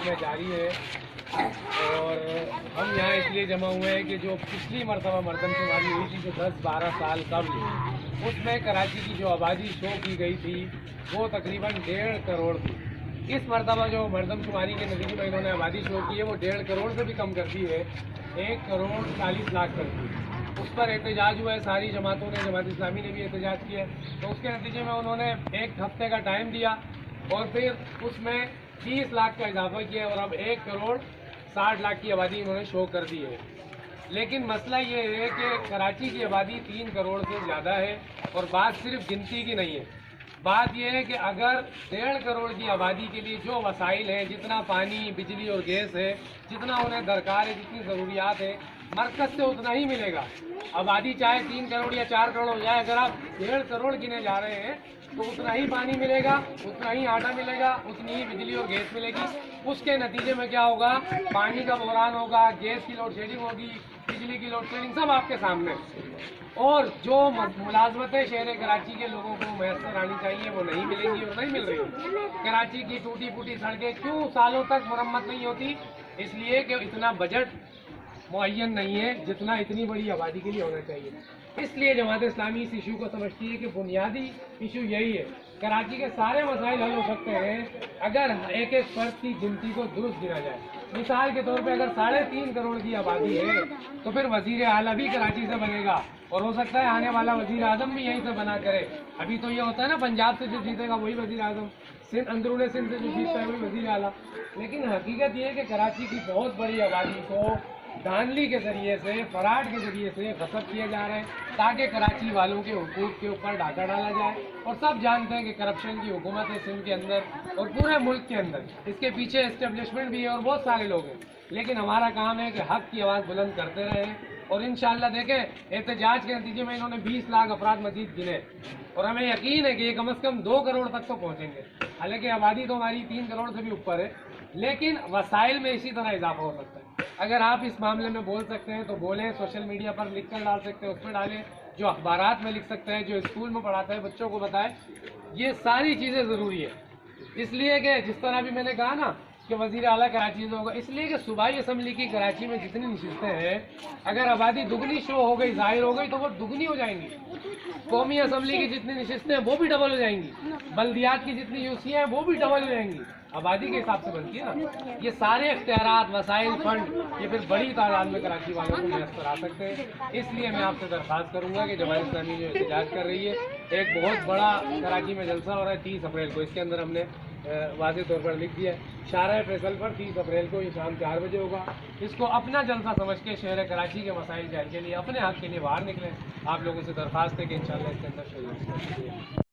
اس میں جاری ہے اور ہم یہاں اس لیے جمع ہوئے ہیں کہ جو پچھلی مرتبہ مردم شماری ہوئی تھی جو 10-12 سال قبل، اس میں کراچی کی جو آبادی شو کی گئی تھی وہ تقریباً 1.5 کروڑ تھی۔ اس مرتبہ جو مردم شماری کے نتیجے میں انہوں نے آبادی شو کی ہے وہ 1.5 کروڑ سے بھی کم کر دی ہے، 1 کروڑ 40 لاکھ کر دی۔ اس پر احتجاج ہوا ہے، ساری جماعتوں نے، جماعت اسلامی نے بھی احتجاج کیا ہے، تو اس کے نتیجے میں انہوں نے 1 ہفتے کا ٹائم دیا اور پھر اس میں 30 لاکھ کا اضافہ کیا اور اب 1 کروڑ 60 لاکھ کی آبادی انہوں نے شو کر دی ہے۔ لیکن مسئلہ یہ ہے کہ کراچی کی آبادی 3 کروڑ سے زیادہ ہے اور بات صرف گنتی کی نہیں ہے، بات یہ ہے کہ اگر 1.5 کروڑ کی آبادی کے لیے جو وسائل ہیں، جتنا پانی، بجلی اور گیس ہے، جتنا انہیں درکار ہے، جتنی ضروریات ہے، مرکز سے اتنا ہی ملے گا۔ آبادی چاہے 3 کروڑ یا 4 کروڑ ہو جائے، اگر آپ 1.5 کروڑ گنے جا رہے ہیں تو اتنا ہی پانی ملے گا، اتنا ہی آٹا ملے گا، اتنی ہی بجلی اور گیس ملے گی۔ اس کے نتیجے میں کیا ہوگا؟ پانی کا بحران ہوگا، گیس کی لوڈ شیڈنگ ہوگی، بجلی کی لوڈ شیڈنگ، سب آپ کے سامنے۔ اور جو ملازمتیں شہر کراچی کے لوگوں کو میسر آنی چاہیے وہ نہیں ملیں گی اور نہیں مل رہی۔ کراچی کی ٹوٹی پھوٹی سڑکیں کیوں سالوں تک مرمت نہیں ہوتی؟ اس لیے کہ اتنا بجٹ معین نہیں ہے جتنا اتنی بڑی آبادی کے لیے ہونا چاہیے۔ اس لیے جماعت اسلامی اس ایشو کو سمجھتی ہے کہ بنیادی ایشو یہی ہے، کراچی کے سارے مسائل حل ہو سکتے ہیں اگر ایک ایک فرد کی گنتی کو درست گنا جائے۔ مثال کے طور پہ اگر 3.5 کروڑ کی آبادی ہے تو پھر وزیر اعلیٰ بھی کراچی سے بنے گا اور ہو سکتا ہے آنے والا وزیر اعظم بھی یہیں سے بنا کرے۔ ابھی تو یہ ہوتا ہے نا، پنجاب سے جو جیتے گا وہی وزیر اعظم، اندرون سندھ سے جو جیتتا ہے وہی وزیر اعلیٰ۔ لیکن حقیقت یہ ہے کہ کراچی کی بہت بڑی آبادی کو دھاندلی کے ذریعے سے، فراڈ کے ذریعے سے غصب کیا جا رہا ہے تاکہ کراچی والوں کے حقوق کے اوپر ڈاکہ ڈالا جائے۔ اور سب جانتے ہیں کہ کرپشن کی حکومت ہے سندھ کے اندر اور پورے ملک کے اندر، اس کے پیچھے اسٹیبلشمنٹ بھی ہے اور بہت سارے لوگ ہیں۔ لیکن ہمارا کام ہے کہ حق کی آواز بلند کرتے رہیں اور انشاءاللہ دیکھیں احتجاج کے نتیجے میں انہوں نے 20 لاکھ افراد مزید گنے اور ہمیں یقین ہے کہ یہ کم از کم 2 کروڑ تک تو پہنچیں گے۔ حالانکہ آبادی تو ہماری 3 کروڑ سے بھی اوپر ہے، لیکن وسائل میں اسی طرح اضافہ ہو سکتا ہے۔ اگر آپ اس معاملے میں بول سکتے ہیں تو بولیں، سوشل میڈیا پر لکھ کر ڈال سکتے ہیں، اس میں ڈالیں، جو اخبارات میں لکھ سکتے ہیں، جو اسکول میں پڑھاتا ہے بچوں کو بتائیں۔ یہ ساری چیزیں ضروری ہے، اس لیے کہ جس طرح بھی میں نے کہا نا کہ وزیر اعلیٰ کراچی سے ہوگا، اس لیے کہ صوبائی اسمبلی کی کراچی میں جتنی نشستیں ہیں، اگر آبادی دگنی شو ہو گئی، ظاہر ہو گئی، تو وہ دگنی ہو جائیں گی۔ قومی اسمبلی کی جتنی نشستیں ہیں وہ بھی ڈبل ہو جائیں گی، بلدیات کی جتنی یوسیاں ہیں وہ بھی ڈبل ہو جائیں گی، آبادی کے حساب سے بنتی ہے نا۔ یہ سارے اختیارات، وسائل، فنڈ یہ پھر بڑی تعداد میں کراچی والوں کو میسر آ سکتے ہیں۔ اس لیے میں آپ سے درخواست کروں گا کہ جماعت اسلامی جو احتجاج کر رہی ہے، ایک بہت بڑا کراچی میں جلسہ ہو رہا ہے 30 اپریل کو، اس کے اندر ہم نے واضح طور پر لکھ دیا ہے شارع فیصل پر 30 اپریل کو یہ شام 4 بجے ہوگا۔ اس کو اپنا جلسہ سمجھ کے شہر کراچی کے مسائل کے حل کے لیے، اپنے حق کے لیے باہر نکلیں۔ آپ لوگوں سے درخواست ہے کہ انشاءاللہ اس کے اندر شریک ہوں۔